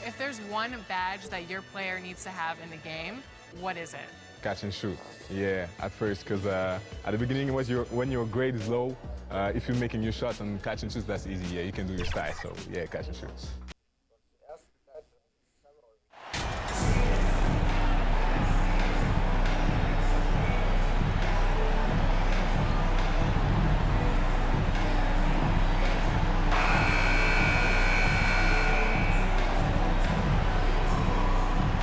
If there's one badge that your player needs to have in the game, what is it? Catch and shoot. Yeah, at first, because at the beginning, when your grade is low, if you're making your shots on catch and shoots, that's easy. Yeah, you can do your style. So yeah, catch and shoots.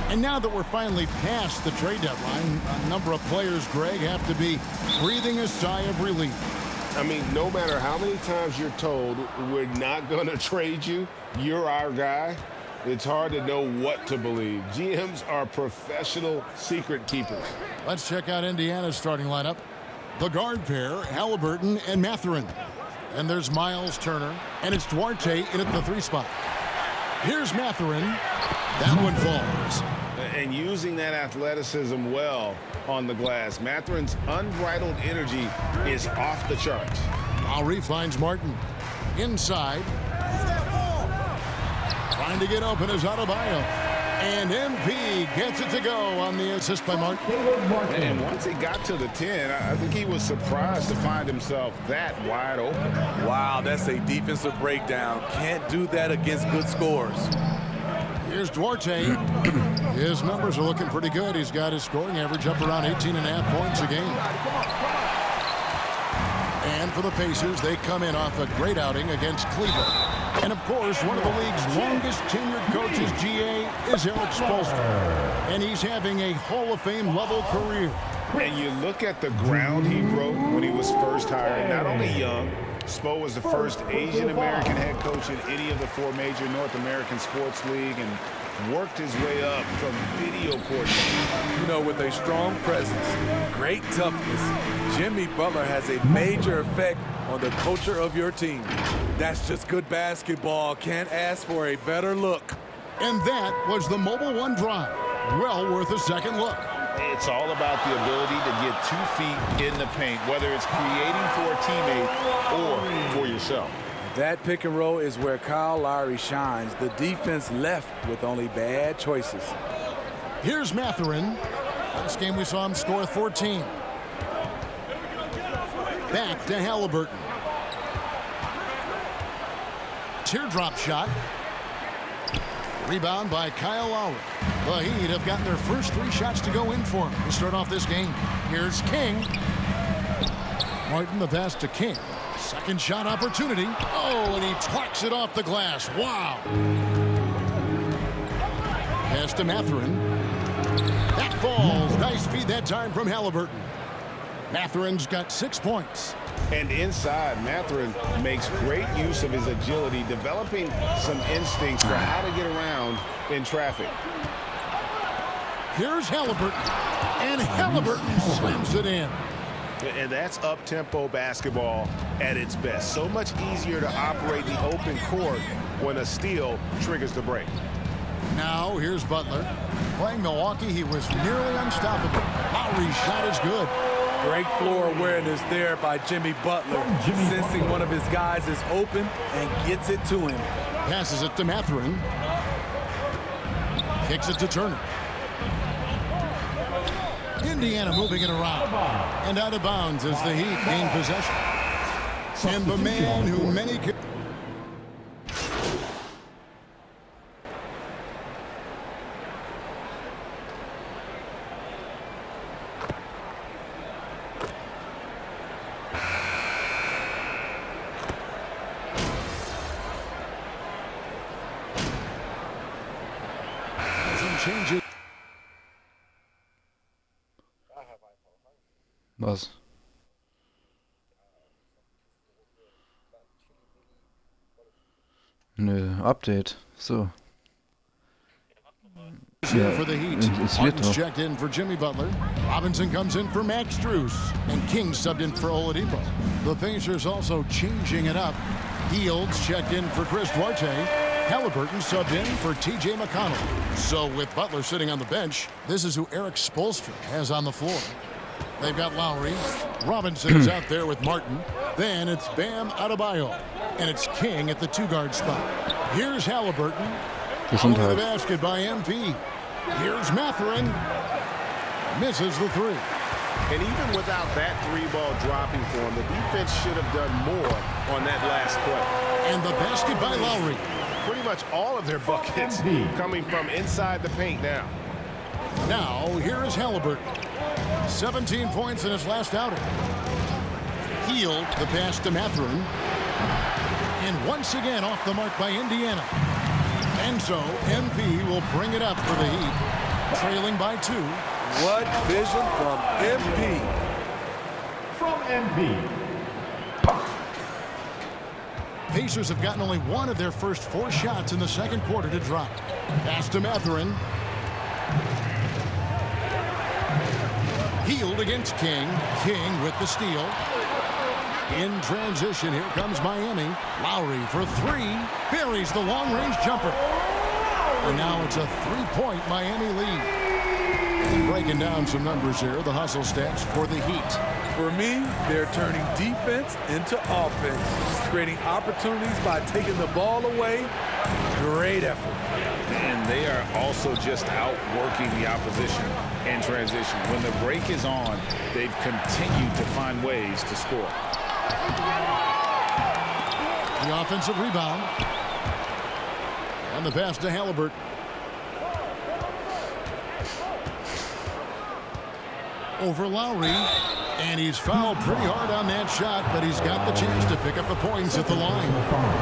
And now that we're finally past the trade deadline, a number of players, Greg, have to be breathing a sigh of relief. I mean, no matter how many times you're told we're not going to trade you, you're our guy, it's hard to know what to believe. GMs are professional secret keepers. Let's check out Indiana's starting lineup. The guard pair, Halliburton and Mathurin. And there's Miles Turner, and it's Duarte in at the 3 spot. Here's Mathurin. That one falls. And using that athleticism well on the glass. Mathurin's unbridled energy is off the charts. Lowry finds Martin. Inside. Trying to get open is Adebayo. And MP gets it to go on the assist by Martin. And once he got to the 10, I think he was surprised to find himself that wide open. Wow, that's a defensive breakdown. Can't do that against good scores. Here's Duarte. His numbers are looking pretty good. He's got his scoring average up around 18.5 points a game. And for the Pacers, they come in off a great outing against Cleveland. And, of course, one of the league's longest tenured coaches, GA, is Eric Spoelstra. And he's having a Hall of Fame level career. And you look at the ground he broke when he was first hired. Not only young, Spo was the first Asian-American head coach in any of the 4 major North American sports league and worked his way up from video coordinator. You know, with a strong presence, great toughness, Jimmy Butler has a major effect on the culture of your team. That's just good basketball. Can't ask for a better look. And that was the Mobile One drive. Well worth a second look. It's all about the ability to get 2 feet in the paint, whether it's creating for a teammate or for yourself. That pick and roll is where Kyle Lowry shines. The defense left with only bad choices. Here's Mathurin. Last game we saw him score 14. Back to Halliburton. Teardrop shot. Rebound by Kyle Lowry. The Heat have gotten their first 3 shots to go in for him to start off this game. Here's King. Martin, the pass to King. Second shot opportunity. Oh, and he twacks it off the glass. Wow. Pass to Mathurin. That falls. Nice feed that time from Halliburton. Mathurin's got 6 points. And inside, Mathurin makes great use of his agility, developing some instincts for how to get around in traffic. Here's Halliburton. And Halliburton slams it in. And that's up-tempo basketball at its best. So much easier to operate the open court when a steal triggers the break. Now here's Butler. Playing Milwaukee, he was nearly unstoppable. Lowry's shot is good. Great floor awareness there by Jimmy Butler, sensing one of his guys is open and gets it to him. Passes it to Mathurin. Kicks it to Turner. Indiana moving it around. And out of bounds as the Heat gain possession. And the man who many can... Change it. Was? Nö, Update. So. Here for the Heat. It's Martin's checked in for Jimmy Butler. Robinson comes in for Max Strus. And King subbed in for Oladipo. The Pacers also changing it up. Fields checked in for Chris Duarte. Halliburton subbed in for T.J. McConnell. So with Butler sitting on the bench, this is who Eric Spoelstra has on the floor. They've got Lowry. Robinson's out there with Martin. Then it's Bam Adebayo. And it's King at the 2-guard spot. Here's Halliburton. Under the Gesundheit. basket by MP. Here's Mathurin. Misses the three. And even without that three ball dropping for him, the defense should have done more on that last play. And the basket by Lowry. Pretty much all of their buckets coming from inside the paint now. Now, here is Halliburton. 17 points in his last outing. Hield the pass to Mathurin. And once again off the mark by Indiana. And so, MP will bring it up for the Heat. Trailing by 2. What vision from MP. From MP. Pacers have gotten only one of their first 4 shots in the second quarter to drop. Pass to Mathurin. Hield against King. King with the steal. In transition, here comes Miami. Lowry for 3. Buries the long-range jumper. And now it's a 3-point Miami lead. And breaking down some numbers here, the hustle stats for the Heat. For me, they're turning defense into offense, creating opportunities by taking the ball away. Great effort. And they are also just outworking the opposition in transition. When the break is on, they've continued to find ways to score. The offensive rebound. And the pass to Halliburton. Over Lowry. And he's fouled pretty hard on that shot, but he's got the chance to pick up the points at the line.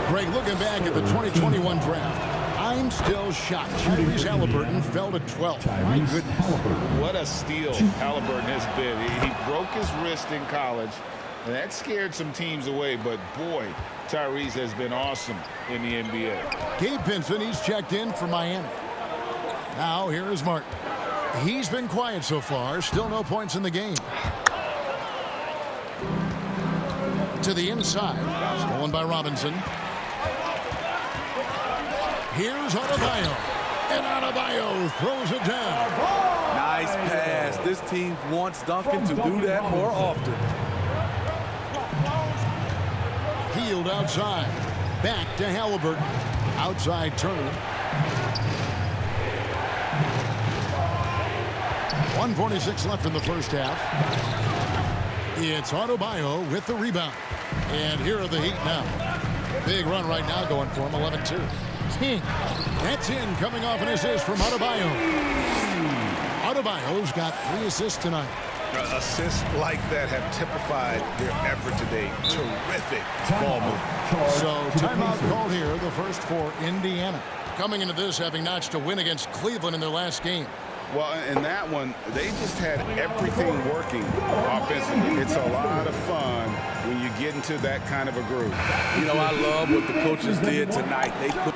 Greg, looking back at the 2021 draft, I'm still shocked. Tyrese Halliburton fell to 12th. My goodness. What a steal Halliburton has been. He broke his wrist in college, and that scared some teams away, but boy, Tyrese has been awesome in the NBA. Gabe Vincent, he's checked in for Miami. Now, here is Martin. He's been quiet so far. Still no points in the game. To the inside. Stolen by Robinson. Here's Adebayo. And Adebayo throws it down. Nice pass. This team wants Duncan to do that more often. Hield outside. Back to Halliburton. Outside Turner. 1:46 left in the first half. It's Adebayo with the rebound. And here are the Heat now. Big run right now going for him, 11-2. That's in, coming off an assist from Adebayo. Adebayo's got 3 assists tonight. Assists like that have typified their effort today. Terrific ball movement. So timeout called here, the first for Indiana. Coming into this, having notched a win against Cleveland in their last game. Well, in that one, they just had everything working offensively. It's a lot of fun when you get into that kind of a groove. You know, I love what the coaches did tonight. They put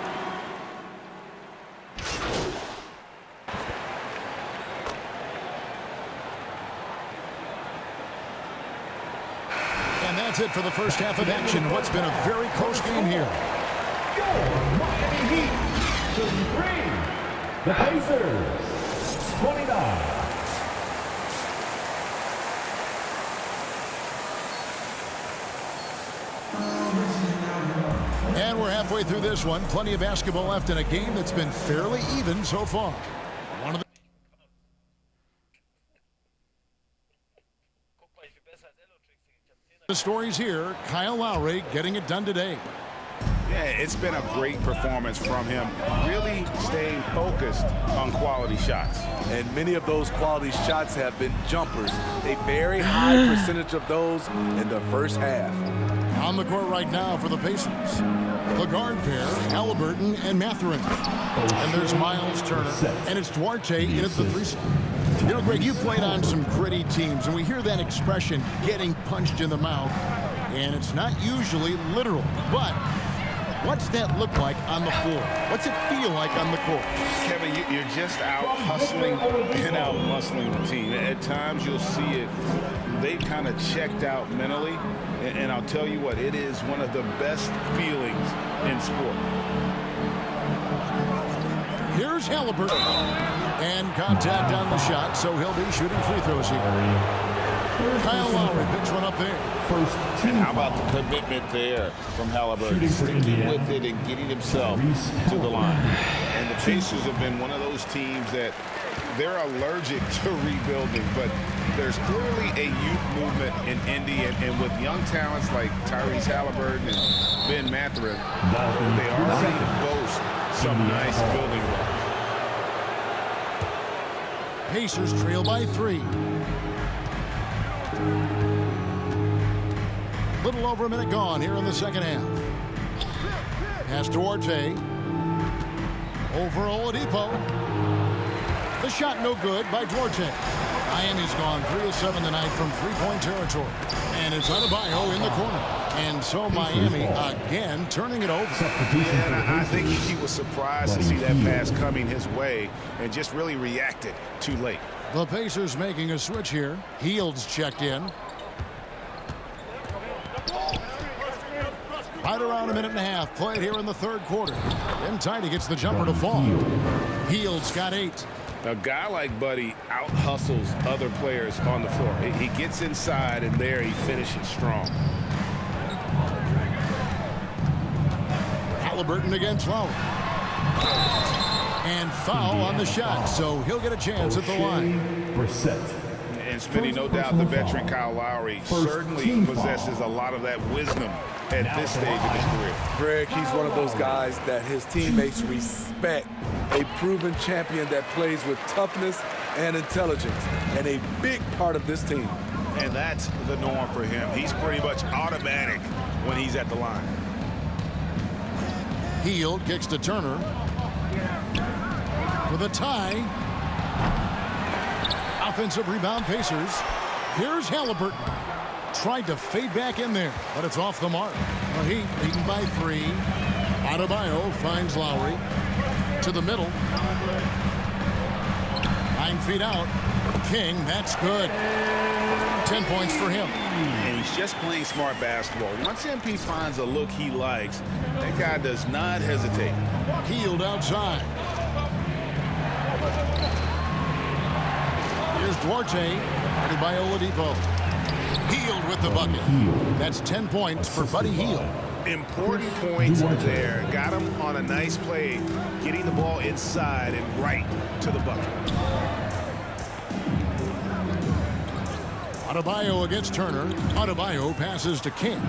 And that's it for the first half of action. What's been a very close game here. Miami Heat 33. The Pacers 29. And we're halfway through this one. Plenty of basketball left in a game that's been fairly even so far. One of the stories here, Kyle Lowry getting it done today. Yeah, it's been a great performance from him. Really staying focused on quality shots. And many of those quality shots have been jumpers. A very high percentage of those in the first half. On the court right now for the Pacers. The guard pair, Halliburton and Mathurin. And there's Miles Turner. And it's Duarte in at the 3 slot. You know, Greg, you played on some gritty teams, and we hear that expression, getting punched in the mouth. And it's not usually literal, but what's that look like on the floor? What's it feel like on the court? Kevin, you're just out hustling and out muscling the team. At times you'll see it. They've kind of checked out mentally. And I'll tell you what, it is one of the best feelings in sport. Here's Halliburton. And contact on the shot, so he'll be shooting free throws here. Kyle Lowry picks one up there. And how about the commitment there from Halliburton? Sticking with it and getting himself to the line. And the Pacers have been one of those teams that they're allergic to rebuilding, but there's clearly a youth movement in Indy, and with young talents like Tyrese Halliburton and Ben Mathurin, they already boast some nice building blocks. Pacers trail by 3. A little over a minute gone here in the second half. Pass to Duarte. Over Oladipo. The shot no good by Duarte. Miami's gone 3 of 7 tonight from three-point territory. And it's Adebayo in the corner. And so Miami again turning it over. Yeah, and I think he was surprised to see that pass coming his way and just really reacted too late. The Pacers making a switch here. Hield's checked in. Right around a minute and a half played here in the third quarter. Then Tidy gets the jumper to fall. Hield's got 8. A guy like Buddy out-hustles other players on the floor. He gets inside, and there he finishes strong. Halliburton against Lowry. And foul on the shot, so he'll get a chance at the line. And Smitty, no doubt the veteran Kyle Lowry certainly possesses a lot of that wisdom at this stage of his career. Greg, he's one of those guys that his teammates respect. A proven champion that plays with toughness and intelligence, and a big part of this team. And that's the norm for him. He's pretty much automatic when he's at the line. Hield kicks to Turner. For the tie. Offensive rebound Pacers. Here's Halliburton. Tried to fade back in there, but it's off the mark. The Heat beaten by 3. Adebayo finds Lowry. To the middle. 9 feet out. King, that's good. 10 points for him. And he's just playing smart basketball. Once MP finds a look he likes, that guy does not hesitate. Hield outside. Here's Duarte. Guarded by Oladipo. Hield with the bucket. That's 10 points for Buddy Hield. Important points there. Got him on a nice play, getting the ball inside and right to the bucket. Adebayo against Turner. Adebayo passes to King.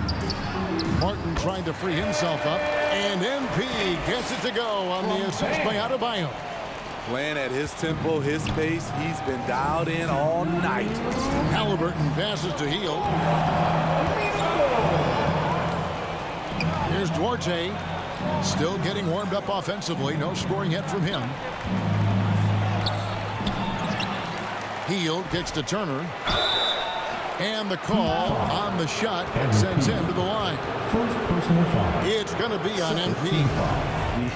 Martin trying to free himself up. And MP gets it to go on the assist by Adebayo. Playing at his tempo, his pace, he's been dialed in all night. Halliburton passes to Hield. Here's Duarte. Still getting warmed up offensively. No scoring yet from him. Hield kicks to Turner. And the call on the shot sends him to the line. It's going to be on MP.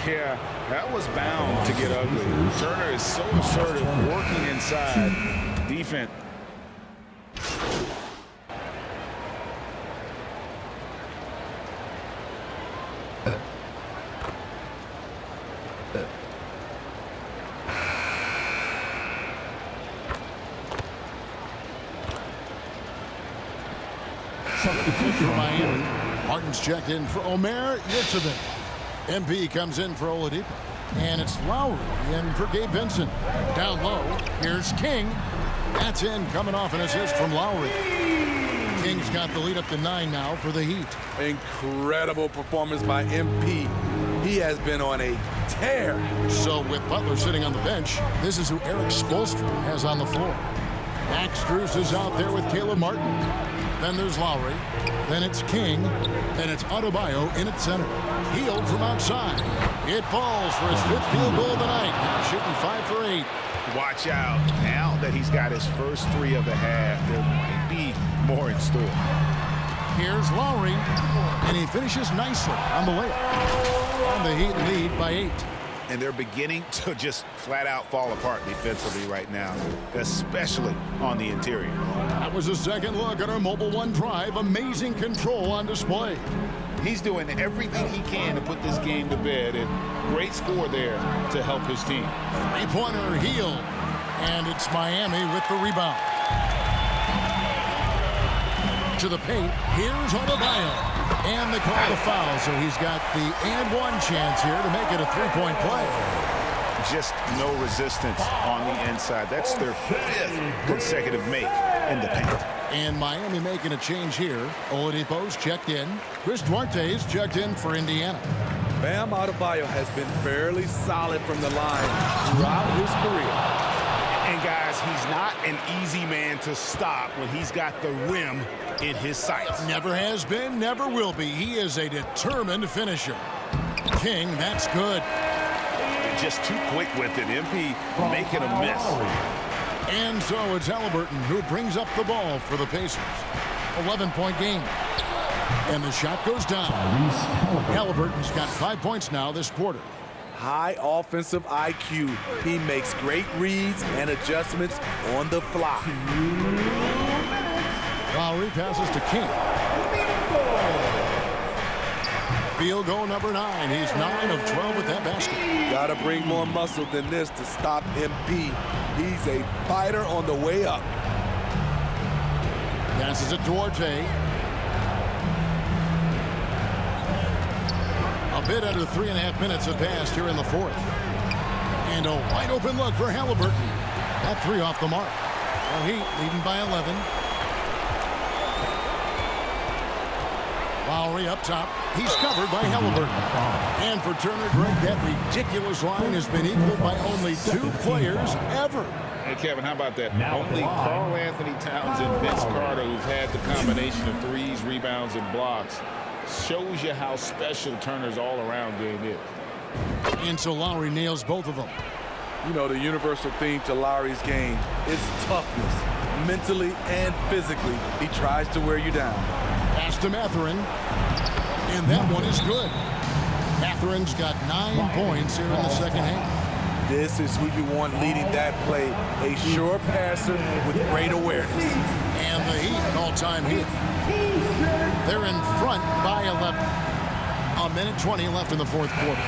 Yeah, that was bound to get ugly. Turner is so assertive, working inside. Defense. Substitute for Miami. Martin's checked in for Omer Yurtseven. MP comes in for Oladipo. And it's Lowry in for Gabe Vincent. Down low, here's King. That's in, coming off an assist from Lowry. King's got the lead up to 9 now for the Heat. Incredible performance by MP. He has been on a tear. So with Butler sitting on the bench, this is who Eric Spoelstra has on the floor. Max Strus is out there with Caleb Martin. Then there's Lowry. Then it's King. Then it's Adebayo in at center. Hield from outside. It falls for his 5th field goal of the night. Now shooting 5 for 8. Watch out. Now that he's got his first 3 of the half, there might be more in store. Here's Lowry. And he finishes nicely on the layup. And the Heat lead by 8. And they're beginning to just flat out fall apart defensively right now, especially on the interior. That was a second look at our Mobile One Drive. Amazing control on display. He's doing everything he can to put this game to bed, and great score there to help his team. 3-pointer Hield. And it's Miami with the rebound. To the paint. Here's Adebayo. And they call the foul, so he's got the and one chance here to make it a 3-point play. just no resistance on the inside. That's their 5th consecutive make in the paint. And Miami making a change here. Oladipo's checked in. Chris Duarte's checked in for Indiana. Bam Adebayo has been fairly solid from the line throughout his career. And guys, he's not an easy man to stop when he's got the rim in his sights. Never has been, never will be. He is a determined finisher. King, that's good. Just too quick with it. MP making a miss. And so it's Halliburton who brings up the ball for the Pacers. 11-point game. And the shot goes down. Halliburton's got 5 points now this quarter. High offensive IQ. He makes great reads and adjustments on the fly. Lowry passes to King. Field goal number 9. He's 9 of 12 with that basket. Gotta bring more muscle than this to stop MP. He's a fighter on the way up. Passes it Duarte. A bit under 3.5 minutes have passed here in the 4th. And a wide open look for Halliburton. That 3 off the mark. The Heat leading by 11. Lowry up top. He's covered by Halliburton. And for Turner, Greg, that ridiculous line has been equaled by only 2 players ever. Hey, Kevin, how about that? Only Karl Anthony Towns and Vince Carter, who've had the combination of threes, rebounds, and blocks. Shows you how special Turner's all-around game is. And so Lowry nails both of them. You know, the universal theme to Lowry's game is toughness. Mentally and physically, he tries to wear you down. Pass to Mathurin. And that one is good. Mathurin's got 9 points here in the second half. This is who you want leading that play. A sure passer with great awareness. And the Heat all-time Heat. They're in front by 11. A minute 20 left in the 4th quarter.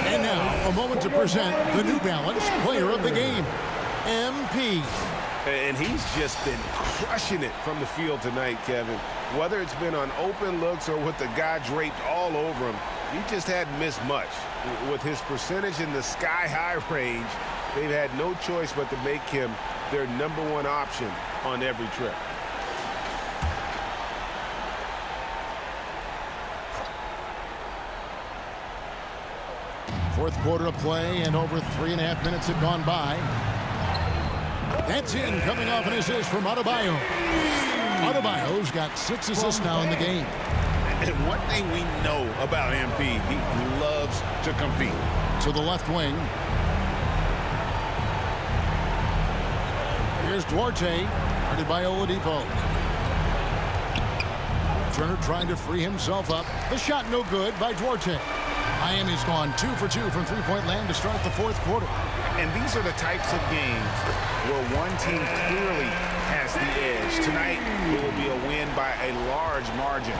And now, a moment to present the New Balance Player of the Game, MP. And he's just been crushing it from the field tonight, Kevin. Whether it's been on open looks or with the guy draped all over him, he just hadn't missed much. With his percentage in the sky-high range, they've had no choice but to make him their #1 option on every trip. Fourth quarter of play, and over 3.5 minutes have gone by. That's in, coming off an assist from Adebayo. Adebayo's got 6 assists now in the game. And one thing we know about MP, he loves to compete. To the left wing. Here's Duarte, guarded by Oladipo. Turner trying to free himself up. The shot no good by Duarte. Miami's gone 2 for 2 from three-point land to start the 4th quarter. And these are the types of games where one team clearly has the edge. Tonight, it will be a win by a large margin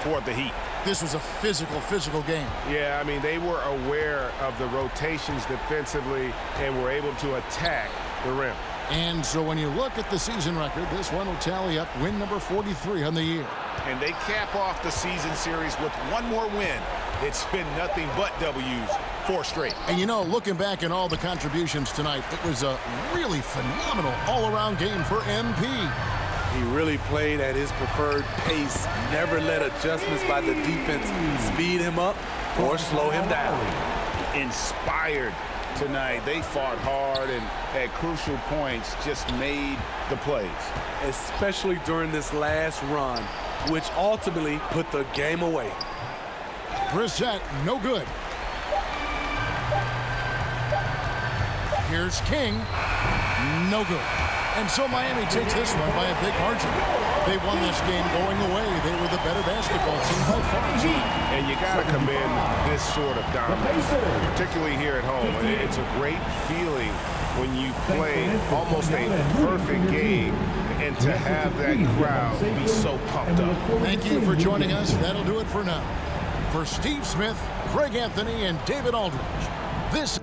for the Heat. This was a physical game. Yeah, I mean, they were aware of the rotations defensively and were able to attack the rim. And so when you look at the season record, this one will tally up win number 43 on the year. And they cap off the season series with one more win. It's been nothing but W's, 4 straight. And you know, looking back at all the contributions tonight, it was a really phenomenal all-around game for MP. He really played at his preferred pace, never let adjustments by the defense speed him up or slow him down. Inspired tonight. They fought hard and at crucial points just made the plays. Especially during this last run, which ultimately put the game away. Brissett, no good. Here's King, no good. And so Miami takes this one by a big margin. They won this game going away. They were the better basketball team by far. And you got to commend this sort of dominance, particularly here at home. It's a great feeling when you play almost a perfect game and to have that crowd be so pumped up. Thank you for joining us. That'll do it for now. For Steve Smith, Greg Anthony, and David Aldridge, this